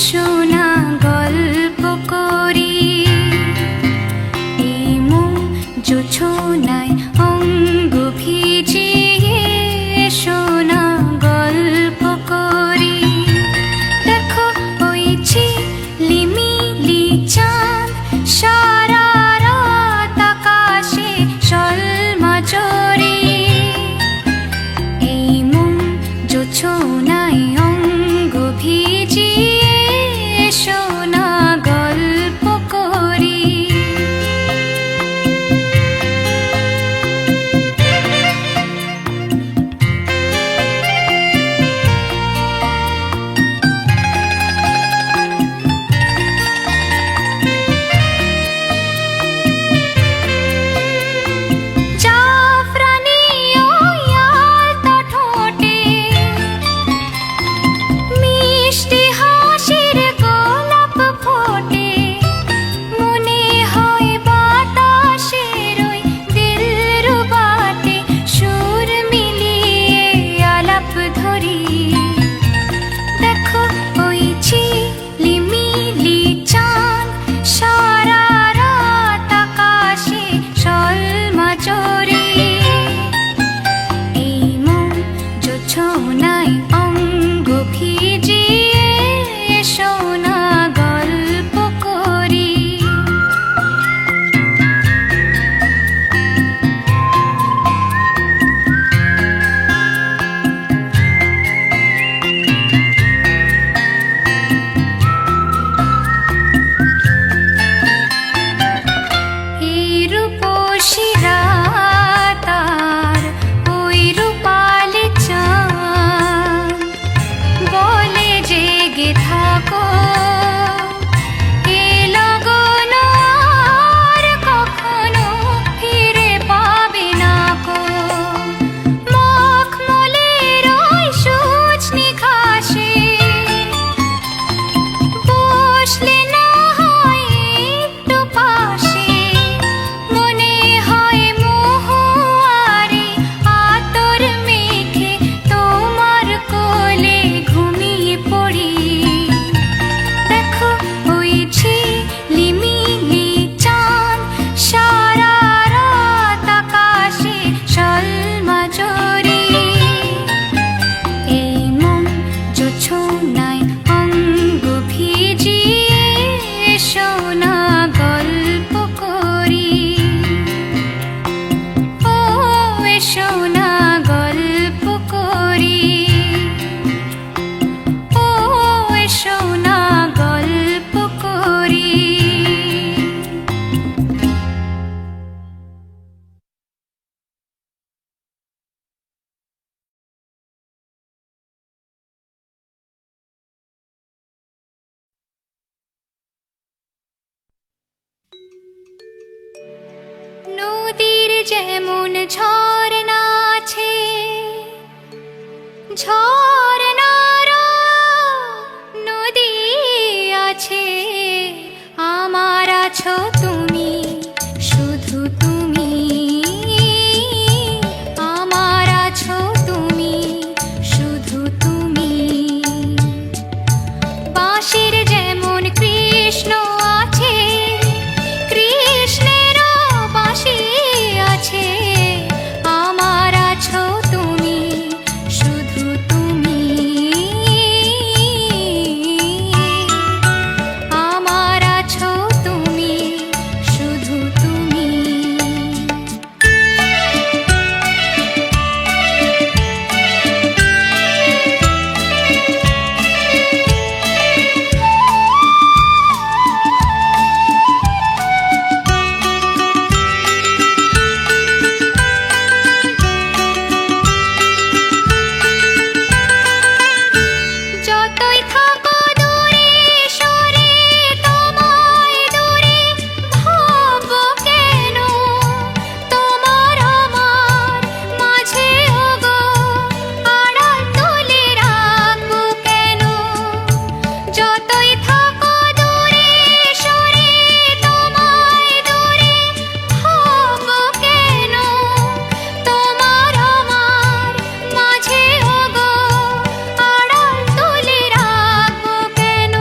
শোনা গল্প করি, এই মন জোছনায় অঙ্গ ভিজিয়ে শোনা গল্প করি। দেখো ওই ঝিলিমিলি চাঁদ সারা রাত আকাশে শোলমাঝরি, এই মন জোছনায় অঙ্গ ভিজিয়ে শোনা গল্প করি। জাফরানি ওই আলতা ঠোঁটে মিষ্টি হাসির গোলাপ ফোটে, মনে হয় বাতাসের ওই দিলরুবাতে সুর মিলিয়ে আলাপ ধরি। দেখো ওই ঝিলিমিলি চাঁদ সারা রাত আকাশে শোলমাঝরি, এই মন জোছনায় অঙ্গ ভিজিয়ে শোনা গল্প করি। এই রূপসী রাত আর ওই রূপালি চাঁদ বলে জেগে থাকো, এ লগন আর কখনো ফিরে পাবে না কো। মখমলের ওই সজনি ঘাসে বসলে না হয় একটু পাশে, মনে হয় মহুয়ারে আতর মেখে তোমার কোলে ঘুমিয়ে পড়ি। দেখো ওই ঝিলিমিলি চাঁদ সারা রাত আকাশে শোলমাঝরি, এই মন জোছনায় অঙ্গ ভিজিয়ে শোনা গল্প করি। ও শোনা গল্প করি, ও শোনা গল্প করি। নদীর যেমন ঝরনা আছে, ঝরনারও নদী আছে, আমার আছো তুমি, শুধু তুমি, আমার আছো তুমি, শুধু তুমি। বাঁশির যেমন কৃষ্ণ আছে, কৃষ্ণেরও বাঁশি আছে, আমার আছো তুমি, শুধু তুমি, আমার আছো তুমি, শুধু তুমি। যতই থাকো দূরে সরে, তোমায় দূরে ভাববো কেন, তোমার আমার মাঝে ওগো আড়াল তুলে রাখবো কেন। যতই থাকো দূরে সরে, তোমায় দূরে ভাববো কেন, তোমার আমার মাঝে ওগো আড়াল তুলে রাখবো কেন।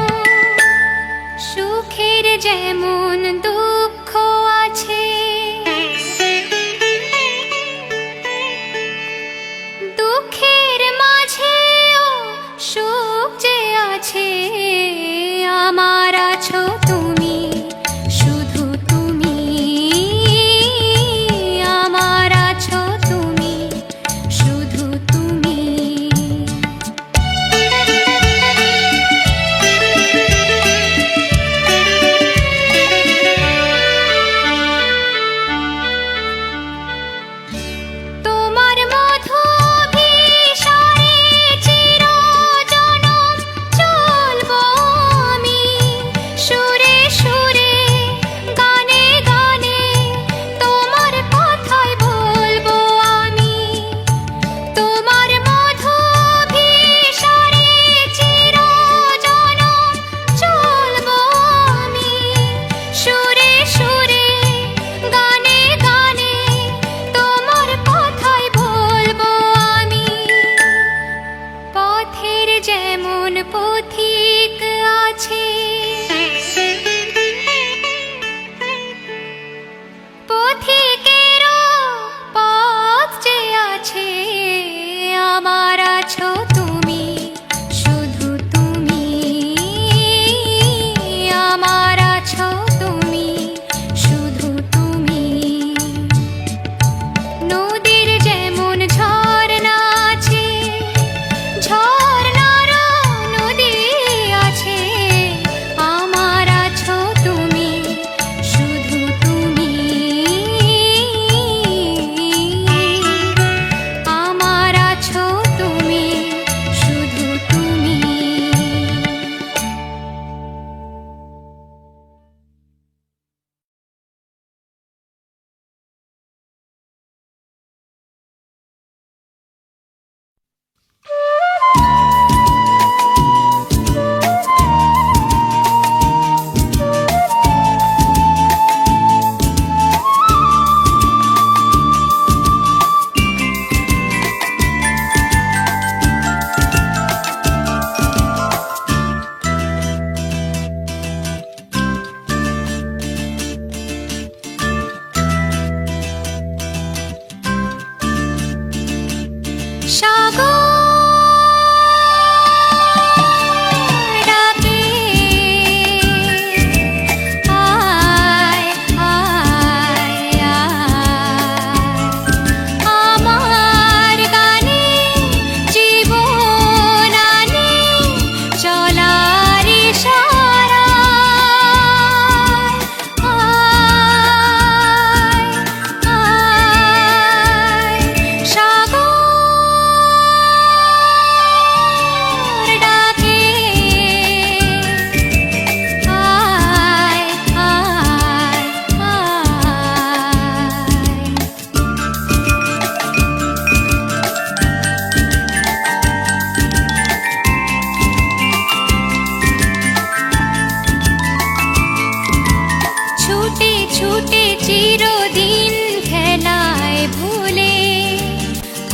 ছুটে চিরদিন খেলায় ভুলে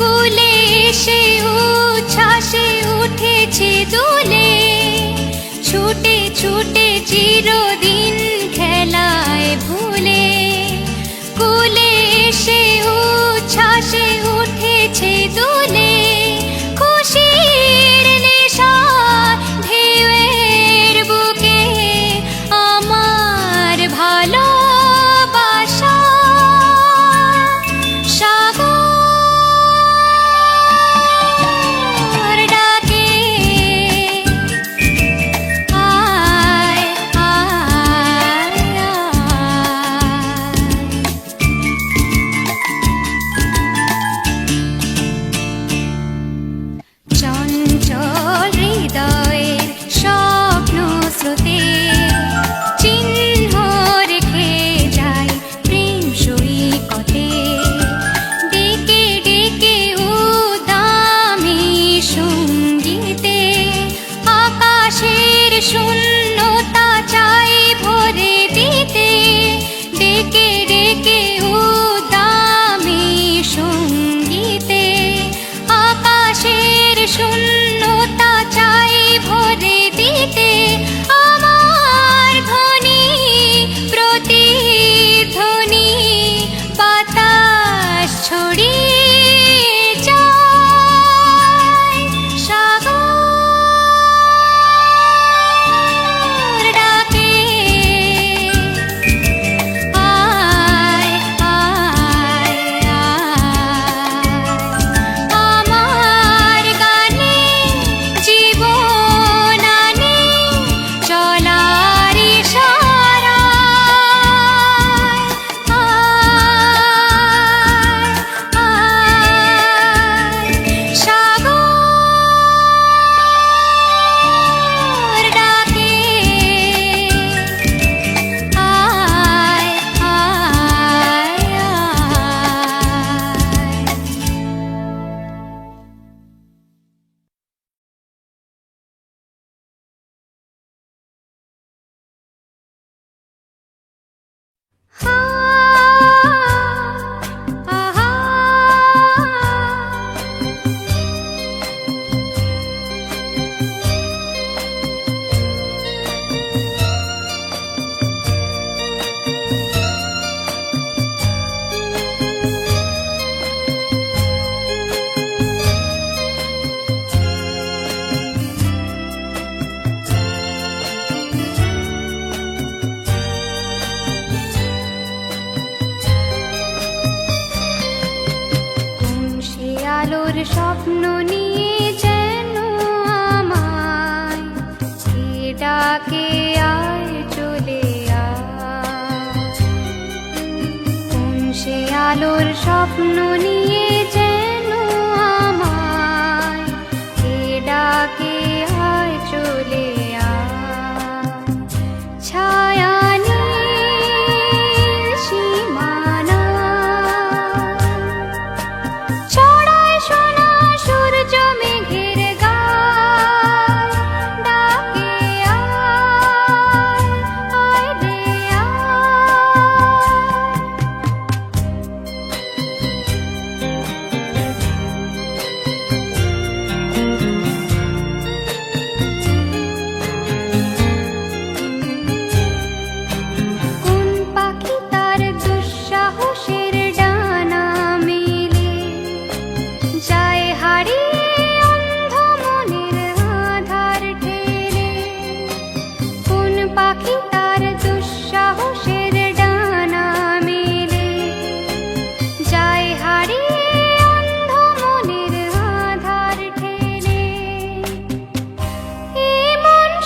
কুলে এসে উচ্ছ্বাসে উঠেছে দুলে। ছুটে ছুটে চিরদিন খেলায় ভুলে কুলে এসে উচ্ছ্বাসে উঠেছে দুলে। খুশির নেশা ঢেউয়ের বুকে আমার ভালো শূন্যতা চাই ভরে দিতে, ডেকে ডেকে উদামি সঙ্গীতে। আকাশের শূন্যতা চাই ভরে দিতে, আমার ধ্বনি প্রতিধ্বনি বাতাস ছড়িয়ে আলোর স্বপ্ন নিয়ে যেন আমায় ডাকে আয় চলে আয়। কোন সে আলোর স্বপ্ন নিয়ে যেন আমায় ডাকে আয় চলে আয়। ছায়া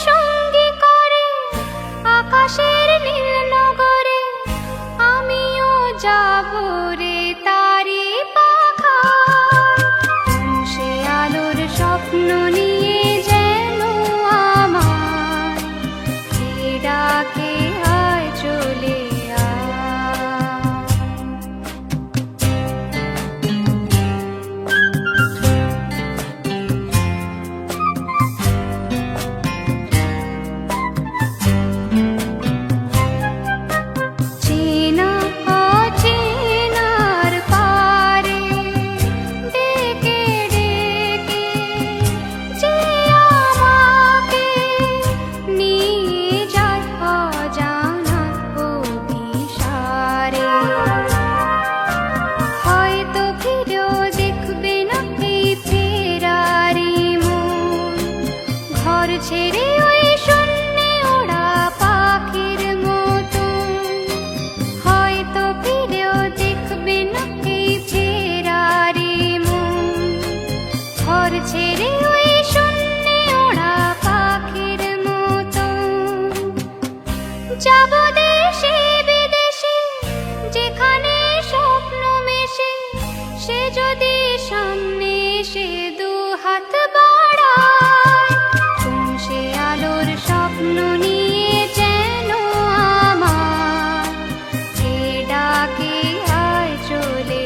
সঙ্গী ডাকে আয় চলে চেনা অচেনার পারে ডেকে ডেকে যে আমাকে নিয়ে যায় অজানা অভিসারে। হয়তো ফিরেও দেখবে না এই ফেরারি মন, ঘর ছেড়ে ওই শূন্যে ওড়া পাখির মতন। হয়তো ফিরেও দেখবে না এই ফেরারি মন, ঘর ছেড়ে ওই শূন্যে ওড়া পাখির মতন। যাব দেশে বিদেশে যেখানে স্বপ্ন মেশে, সে যদি সামনে এসে দু হাত বাড়ায়, কোন সে আলোর স্বপ্ন নিয়ে যেন আমার কে ডাকে আয় চলে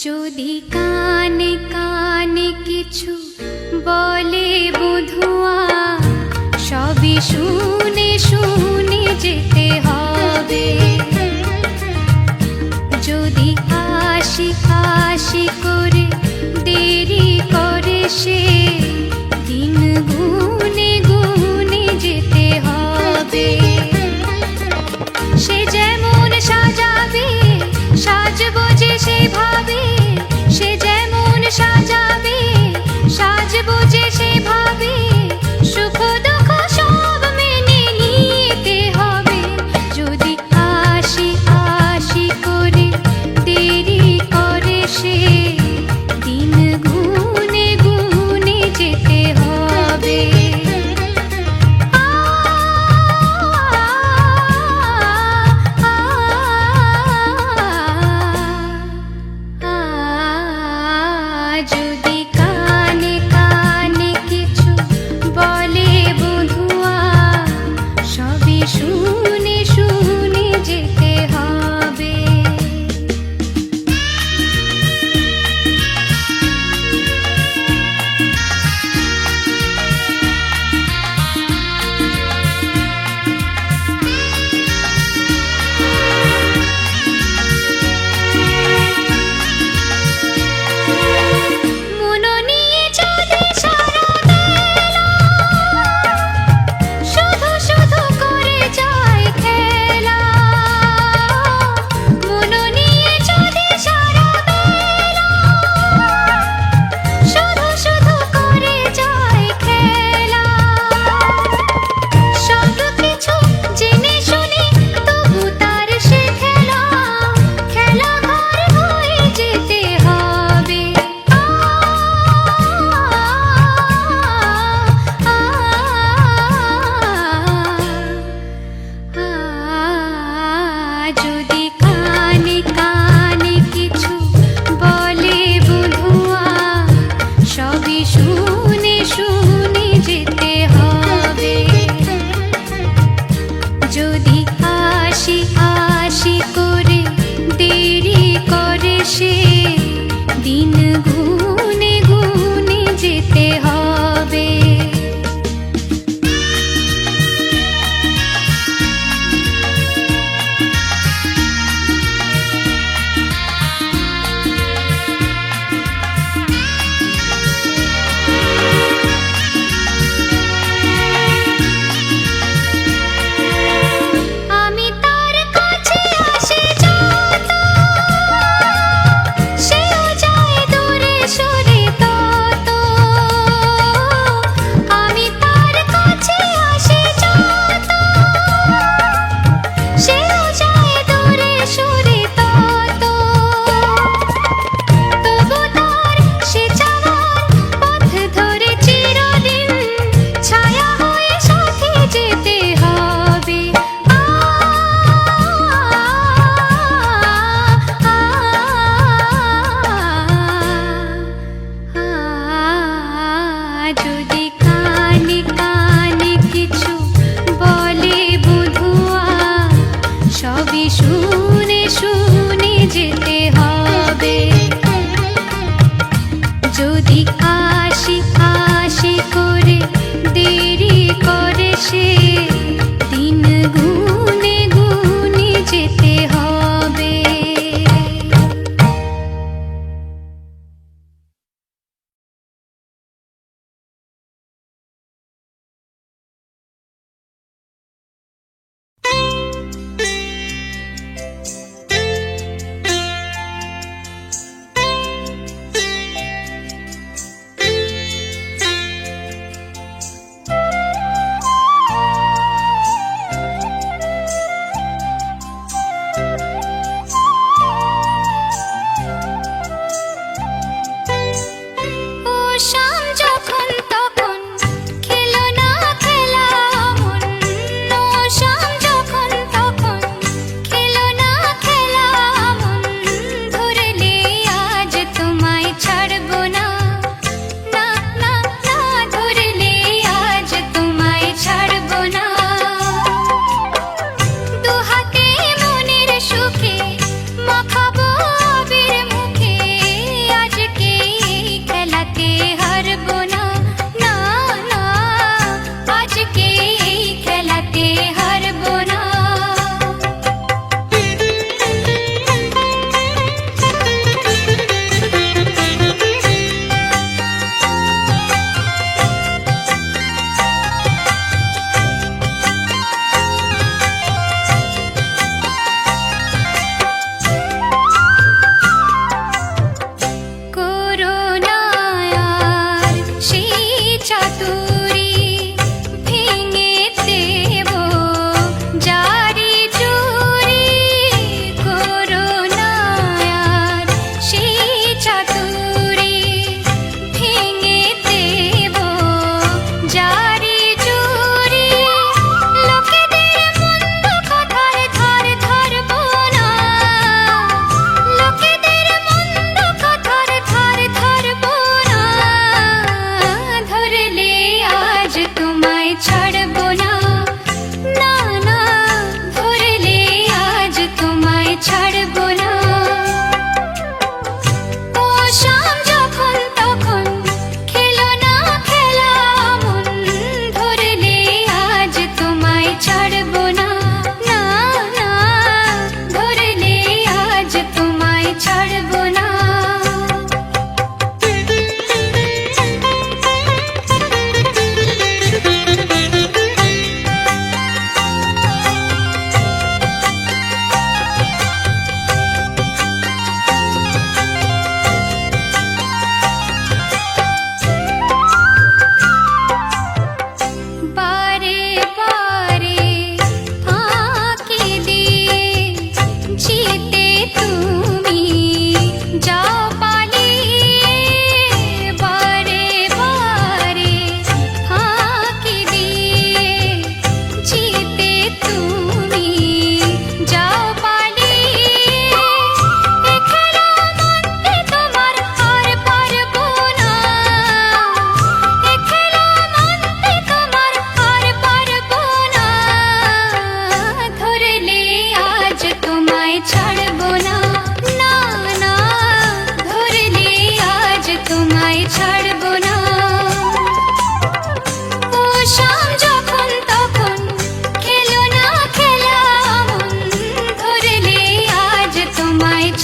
যদি কানে কানে কিছু বলে বধুয়া, সবই শুনে শুনে যেতে হবে। যদি আশি আশি করে দেরি করে সে, দিন গুনে গুনে যেতে হবে। সে যেমন সাজাবে সাজবো যে সেভাবে, সে যেমন সাজাবে সাজবো যে সেভাবে। সুখ দুঃখ সব মেনে নিতে হবে। যদি আশি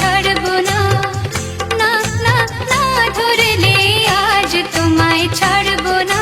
ছাড়বো না, না না না ধরলে আজ তোমায় ছাড়বো না।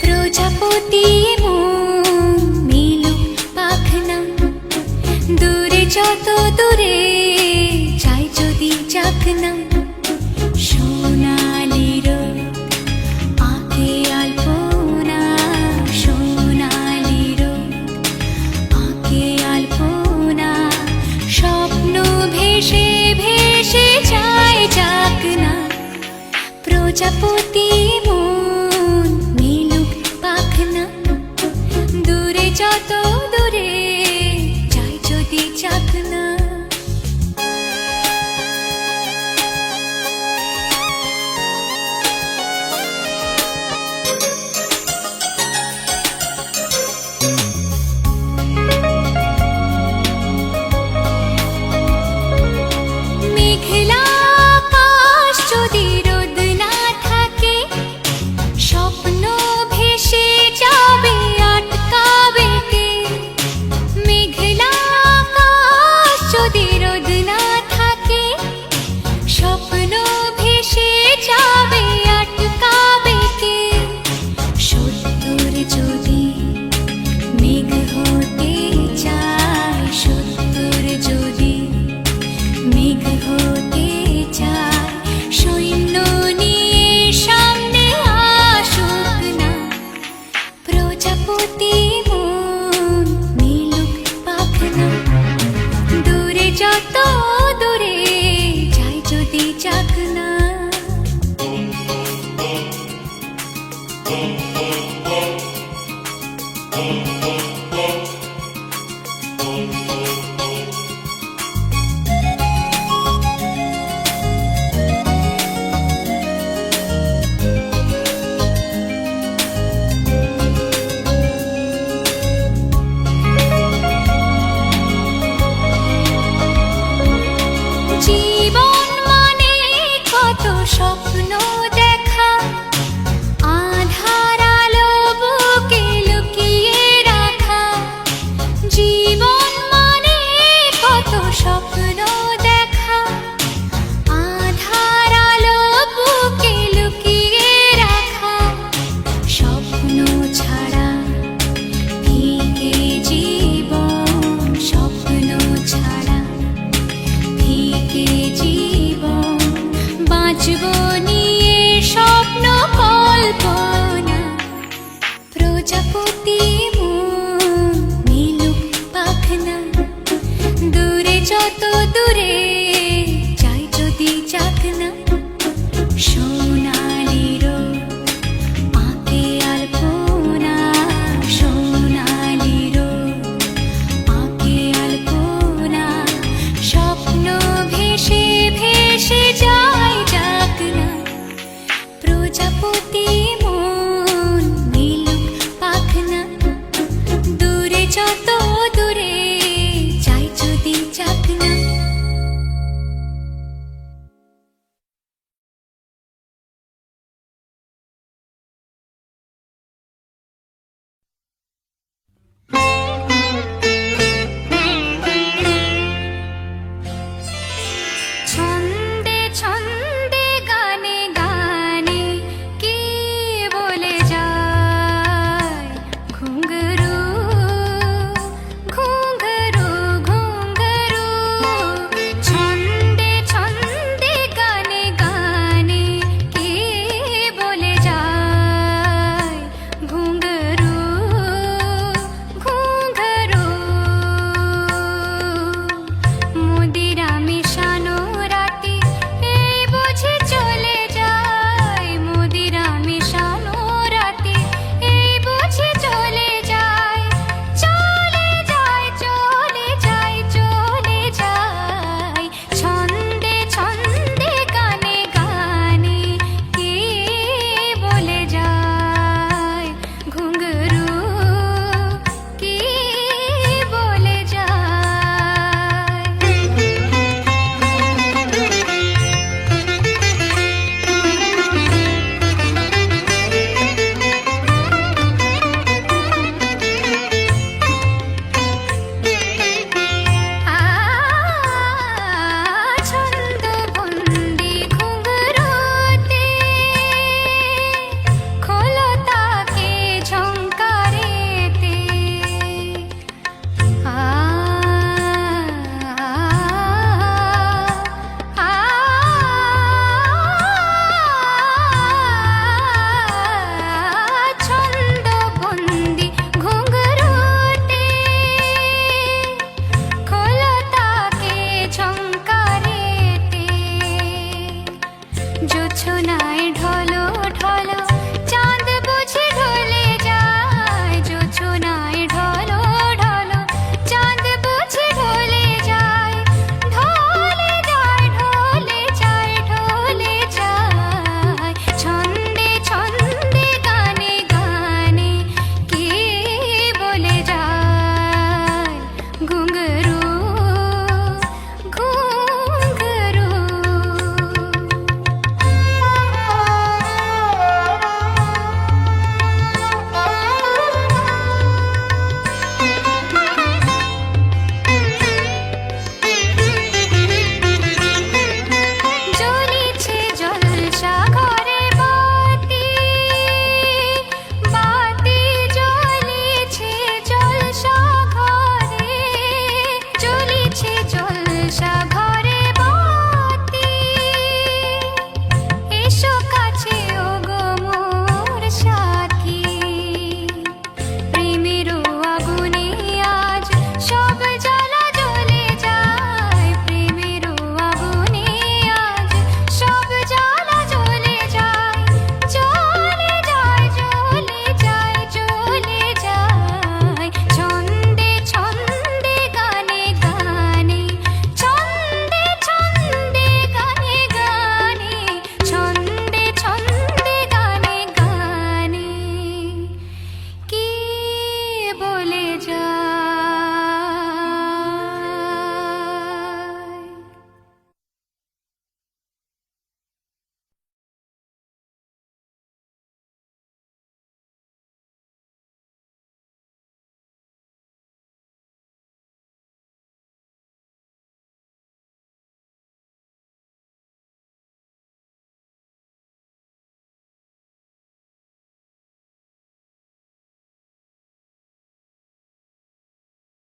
প্রজাপতি মন মিলুক পাখনা, দূরে যত দূরে যাই যদি যাক না। সোনালি রোদ আঁকে আলপনা, সোনালি রোদ আঁকে আলপনা, স্বপ্ন ভেসে ভেসে যায় যাক না। প্রজাপতি মন মিলুক পাখনা, দূরে যত দূরে যাই যদি যাক না। মেঘলা আকাশ যদি রোদ না থাকে, স্বপ্ন ভেসে যাবে আটকাবে কে? মেঘলা আকাশ যদি রোদ না থাকে, স্বপ্ন ভেসে যাবে আটকাবে কে? সত্তর যদি মেঘ হতে চায়, সত্তর যদি মেঘ হতে চায়, সৈন্য নিয়ে সামনে আসুক না। প্রজাপতি মন মিলুক পাখনা, দূরে যত দূরে যাই যদি যাক না। জীবন মানে কত স্বপ্ন দেখা, আধার আলো বুকে লুকিয়ে রাখা। জীবন মানে কত স্বপ্ন দেখা, আধার আলো বুকে লুকিয়ে রাখা। স্বপ্ন ছাড়া ফিকে জীবন, স্বপ্ন ছাড়া ফিকে জীবন। বাঁচব নিয়ে স্বপ্ন কল্পনা, প্রজাপতি মন মিলুক পাখনা, দূরে যত দূরে যাই যদি যাক না। সোনালি রোদ আঁকে আলপনা, সোনালি রোদ আঁকে আলপনা, স্বপ্ন ভেসে ভেসে যায় যাক না। প্রজাপতি মন মিলুক পাখনা, দূরে যত দূরে যাই যদি যাক না। জোছনায় ঢল